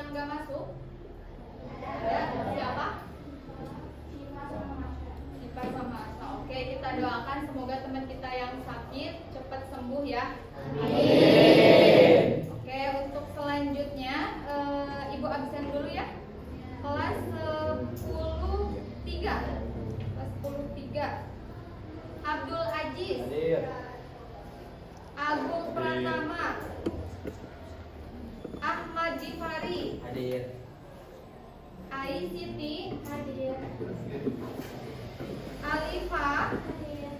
yang nggak masuk? Ada. Siapa? Sipa sama Asa. Oke, kita doakan semoga teman kita yang sakit cepat sembuh ya. Amin. Oke, untuk selanjutnya Ibu absen dulu ya. Kelas 10-3. Kelas 10-3. Abdul Aziz. Hadir. Agung Pratama. Ahmad Jifari. Hadir. Ai Siti. Hadir. Alifa. Hadir.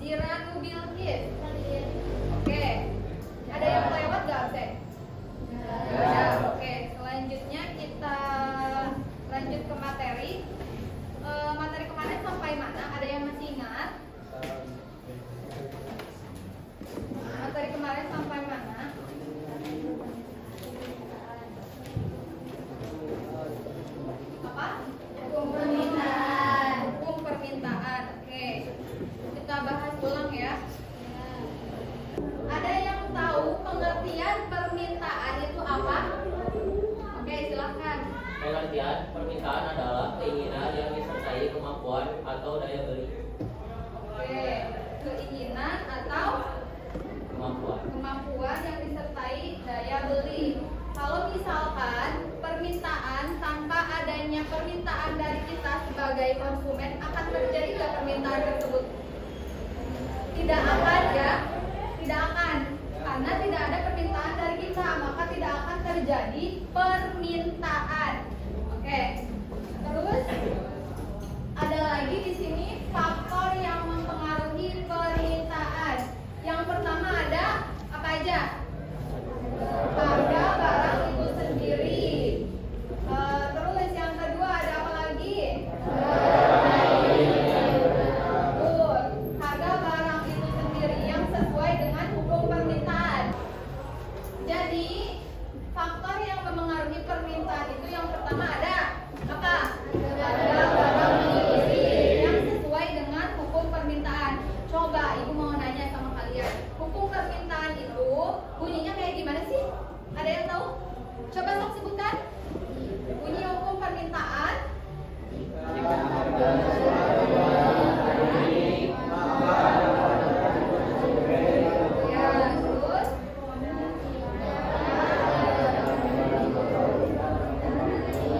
Ziranu Bilkis. Hadir. Oke. Ada yang lewat gak absen? Ada. Oke. Selanjutnya kita lanjut ke materi. Materi kemarin sampai mana? Ada yang masih ingat? Materi kemarin sampai mana? Apa? Hukum permintaan. Hukum permintaan. Oke. Kita bahas ulang ya. Ada yang tahu pengertian permintaan itu apa? Oke, silahkan. Pengertian permintaan adalah keinginan yang disertai kemampuan atau daya beli. Oke, keinginan atau kemampuan yang disertai daya beli. Kalau misalkan permintaan tanpa adanya permintaan dari kita sebagai konsumen, akan terjadi nggak permintaan tersebut? Tidak akan ya, tidak akan. Karena tidak ada permintaan dari kita, maka tidak akan terjadi permintaan. Oke. Terus ada lagi di sini faktor yang mempengaruhi permintaan. Yang pertama ada apa aja? Harga barang itu sendiri. Terus yang kedua ada apa lagi? Betul. Harga barang itu sendiri yang sesuai dengan hukum permintaan. Jadi faktor yang mempengaruhi permintaan itu yang pertama ada apa? Harga barang itu sendiri yang sesuai dengan hukum permintaan. Coba ibu mau nanya sama kalian, hukum permintaan itu bunyinya kayak gimana sih? Ada yang tahu? Coba sok sebutkan. Bunyi hukum permintaan. Ya, terus.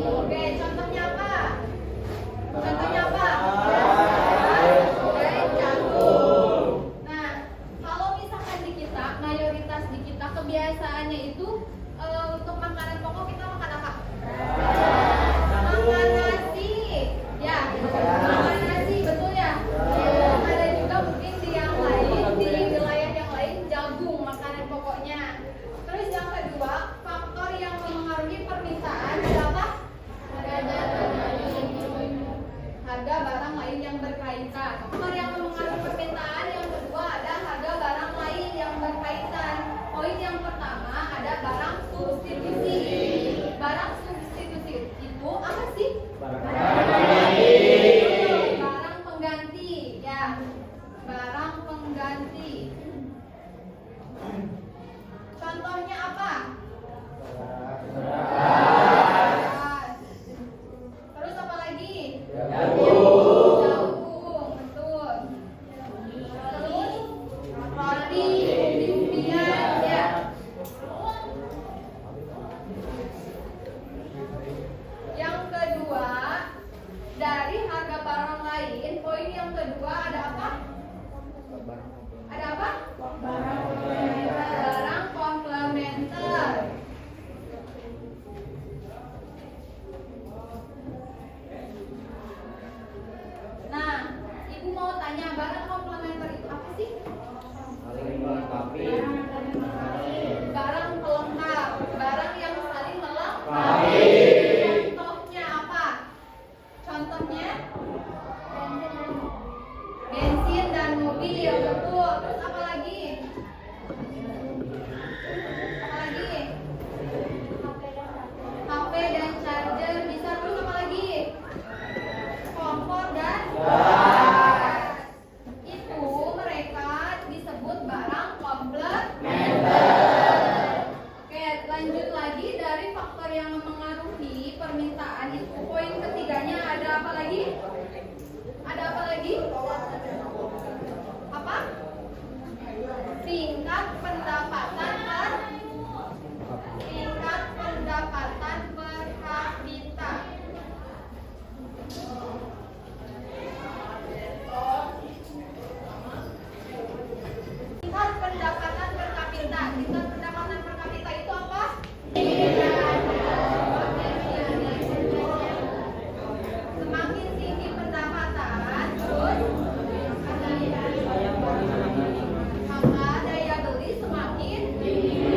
Oke, contohnya apa? Contohnya apa? Oke, canggul. Nah, kalau misalkan di kita, mayoritas di kita kebiasaannya itu untuk makanan pokok kita makan apa? Makan nasi. Ya, makan nasi, betul ya? Ada juga mungkin di yang lain, di wilayah yang lain jagung makanan pokoknya. Terus yang kedua, faktor yang mempengaruhi permintaan ada apa? Harga barang lain yang berkaitan. Faktor yang mempengaruhi permintaan yang kedua ada harga barang lain yang berkaitan. Poin yang pertama ada barang substitusi. Barang substitusi itu apa sih? Barang pengganti, ya. Barang pengganti. Contohnya apa? Terus apa lagi? Jagung, betul. Terus roti, umbi-umbian, ya. Yang kedua, dari harga barang lain, poin yang kedua ada apa? Ada apa? Barang komplementer. Nah, ibu mau tanya barang komplementer itu apa sih? Barang pelengkap, barang yang saling melengkapi. Contohnya apa? Contohnya bensin dan mobil, betul. Terus apa lagi? Apa lagi? HP dan charger bisa. Terus apa lagi? Kompor dan gas. Itu mereka disebut barang komplementer. Oke, lanjut lagi dari faktor faktor yang mempengaruhi permintaan itu poin ketiganya ada apa lagi? Ada apa lagi? Apa? Tingkat pendapatan per kapita. Tingkat pendapatan per kapita. Tingkat pendapatan per kapita itu apa? Semakin tinggi pendapatan, terus maka daya beli semakin tinggi.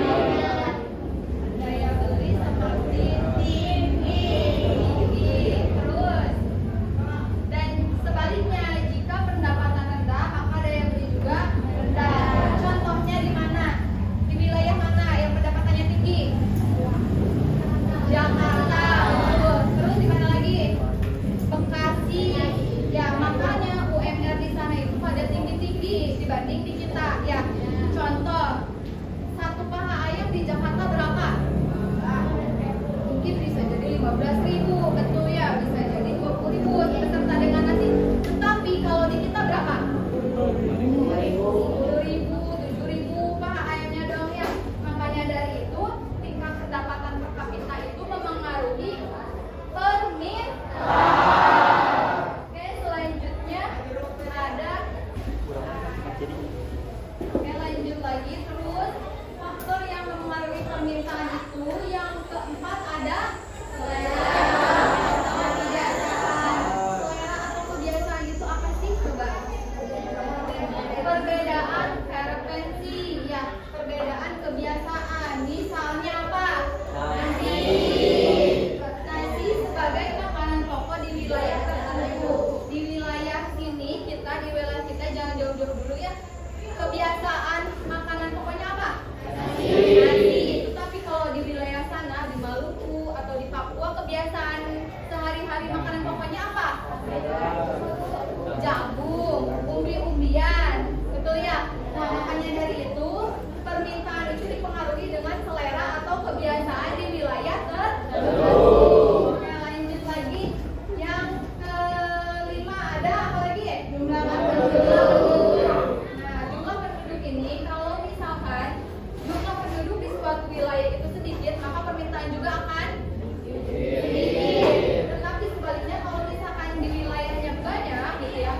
Terus dan sebaliknya, jika pendapatan rendah maka daya beli juga rendah. Contohnya di mana? Di wilayah mana yang pendapatannya tinggi? Jakarta. Terus di mana lagi? Bekasi. Ya, makanya UMR di sana itu pada tinggi-tinggi dibanding di kita. Ya, contoh satu paha ayam di Jakarta berapa? Mungkin bisa jadi 15.000, betul ya? Bisa jadi 20.000 beserta dengan nasi. Tetapi kalau di kita berapa? 10.000, 7.000 paha ayamnya dong ya. Makanya dari itu tingkat pendapatan per kapita itu mempengaruhi permintaan. Oke, selanjutnya ada. Oke, lanjut lagi terus. Faktor yang mempengaruhi permintaan itu yang keempat ada selera atau kebiasaan. Selera atau kebiasaan itu apa sih? Coba. Perbedaan frekuensi, ya, perbedaan kebiasaan. Misalnya apa? Nasi sebagai makanan pokok di wilayah tertentu. Di wilayah sini kita, di wilayah kita jangan jauh-jauh dulu ya. Kebiasaan makanan pokoknya apa? Nasi. Tetapi kalau di wilayah sana, di Maluku atau di Papua, kebiasaan sehari-hari makanan pokoknya apa? Jagung, umbi-umbian, betul ya? Nah, makanya dari itu permintaan itu dipengaruhi dengan selera atau kebiasaan di wilayah tertentu. Oke, lanjut lagi. Yang kelima ada apa lagi ya? Jumlah penduduk. Nah, jumlah penduduk ini kalau misalkan jumlah penduduk di suatu wilayah itu sedikit, maka permintaan juga akan sedikit. Tetapi sebaliknya kalau misalkan di wilayahnya banyak gitu ya,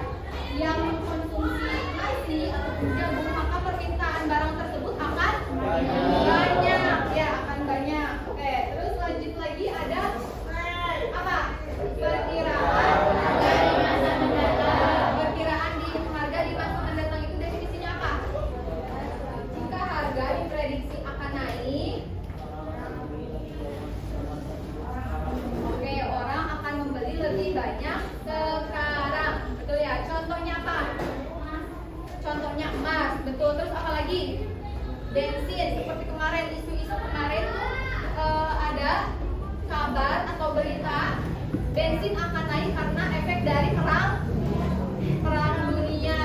yang mengkonsumsi nasi atau jagung, maka permintaan barang tersebut akan banyak, ya, akan banyak. Oke, terus lanjut lagi ada apa? Perkiraan dari masa mendatang. Perkiraan di harga di masa mendatang itu definisinya apa? Jika harga diprediksi akan naik, oke, orang akan membeli lebih banyak sekarang, betul ya? Contohnya apa? Contohnya emas, betul. Terus apa lagi? Bensin, seperti kemarin isu-isu kemarin tuh ada kabar atau berita bensin akan naik karena efek dari perang dunia.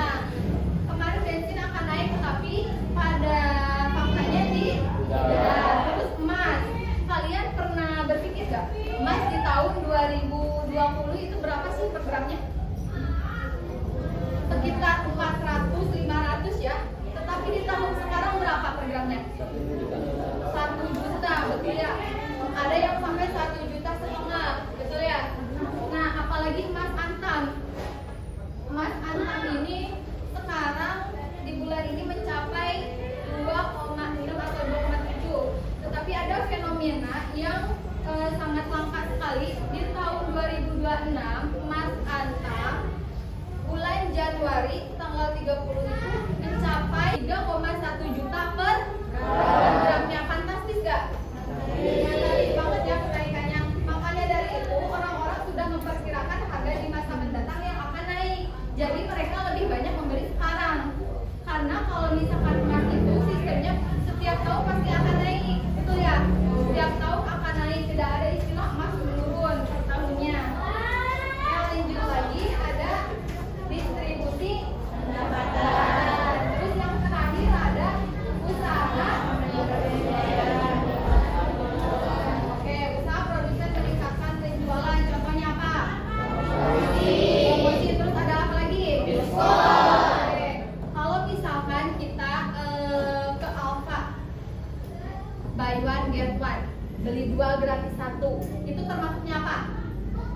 Kemarin bensin akan naik, tetapi pada faktanya tidak. Terus emas, kalian pernah berpikir gak? Emas di tahun 2020 itu berapa sih per gramnya? Sekitar 400-500 ya. Tetapi di tahun sekarang berapa per gramnya? 1 juta, betul ya? Ada yang sampai 1,5 juta, betul ya? Nah, apalagi emas antam. Emas antam ini sekarang di bulan ini mencapai 2,6 atau 2,7. Tetapi ada fenomena yang sangat langka sekali. Di tahun 2026 emas antam bulan Januari tanggal 30 itu mencapai 3,1 juta per gramnya. Fantastis gak? Fantastis banget ya kenaikannya. Makanya dari itu orang-orang sudah memperkirakan harga di masa mendatang yang akan naik. Jadi mereka lebih banyak membeli sekarang. Karena kalau misalkan emas itu sistemnya setiap tahun pasti akan naik, betul ya? Setiap tahun akan naik, tidak ada istilah emas menurun per tahunnya. Yang lanjut lagi ada distribusi pendapatan. Terus yang terakhir ada usaha beli 2 gratis 1. Itu termasuknya apa?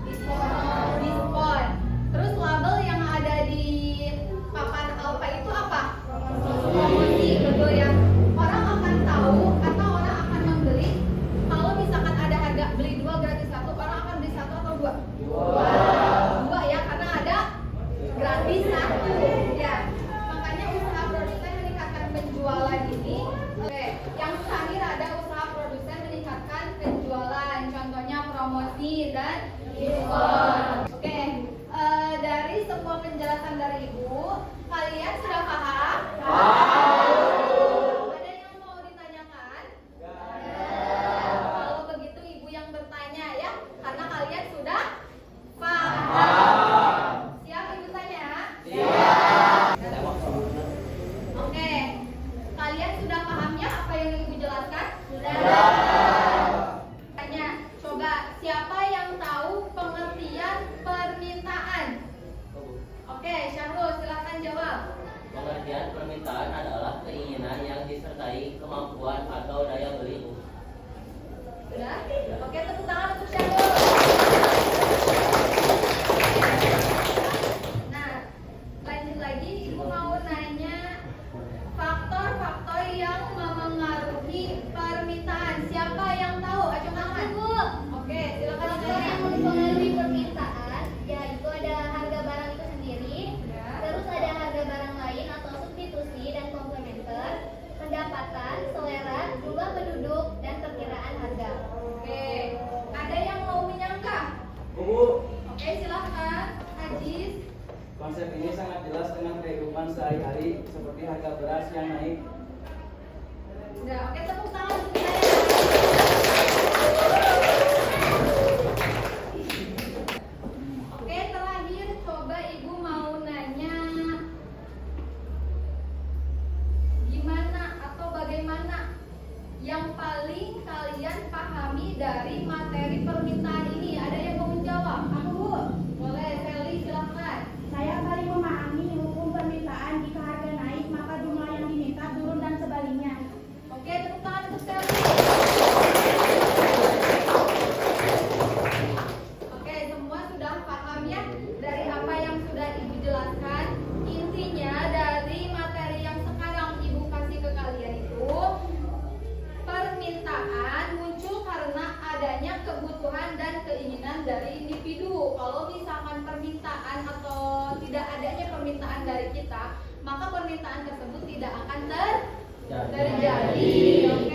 Diskon. Terus label yang ada di papan Alfa itu apa? Promosi, betul ya. Orang akan tahu atau orang akan membeli kalau misalkan ada harga beli 2 gratis 1, orang akan beli 1 atau 2? 2 ya, karena ada gratis 1 ya. Makanya usaha produsen meningkatkan penjualan ini. Oke, yang terakhir ada usaha produsen meningkatkan penjualan, contohnya promosi dan diskon. Oke, dari semua penjelasan dari Ibu, kalian sudah paham? Ada yang mau ditanyakan? Kalau begitu Ibu yang bertanya ya, karena kalian sudah paham. Siap Ibu tanya? Oke, kalian sudah paham ya apa yang Ibu jelaskan? Sudah. Tanya, coba siapa yang tahu pengertian permintaan? Oke, Syahrul silakan jawab. Pengertian permintaan adalah keinginan yang disertai kemampuan atau daya beli. Sudah? Oke, tepuk tangan untuk Syahrul. Nah, lanjut lagi, Ibu mau nanya faktor-faktor yang memengaruhi permintaan. Siapa yang tahu? Acung tangan. Oke, silakan Faktor yang mempengaruhi permintaan, yaitu ada harga barang itu sendiri, terus ada harga barang lain atau substitusi dan komplementer, pendapatan, selera, jumlah penduduk, dan perkiraan harga. Oke, ada yang mau menyangka? Bu, Oke, silakan. Ajis. konsep ini sangat jelas dengan kehidupan sehari-hari seperti harga beras yang naik. Udah, oke, tepuk tangan untuk saya. Oke, terakhir coba Ibu mau nanya gimana atau bagaimana yang paling kalian pahami dari materi permintaan ini? Ada yang mau menjawab? Aku, boleh. Sally, silakan. Saya paling memahami hukum permintaan. Jika harga naik, maka jumlah yang diminta turun dan sebaliknya. Oke, tepuk tangan untuk Sally. Oke, semua sudah paham ya dari apa yang sudah Ibu jelaskan. Intinya dari materi yang sekarang Ibu kasih ke kalian itu, permintaan muncul karena adanya kebutuhan dan keinginan dari individu. Kalau misalkan permintaan atau tidak adanya permintaan dari kita, maka permintaan tersebut tidak akan terjadi. Oke.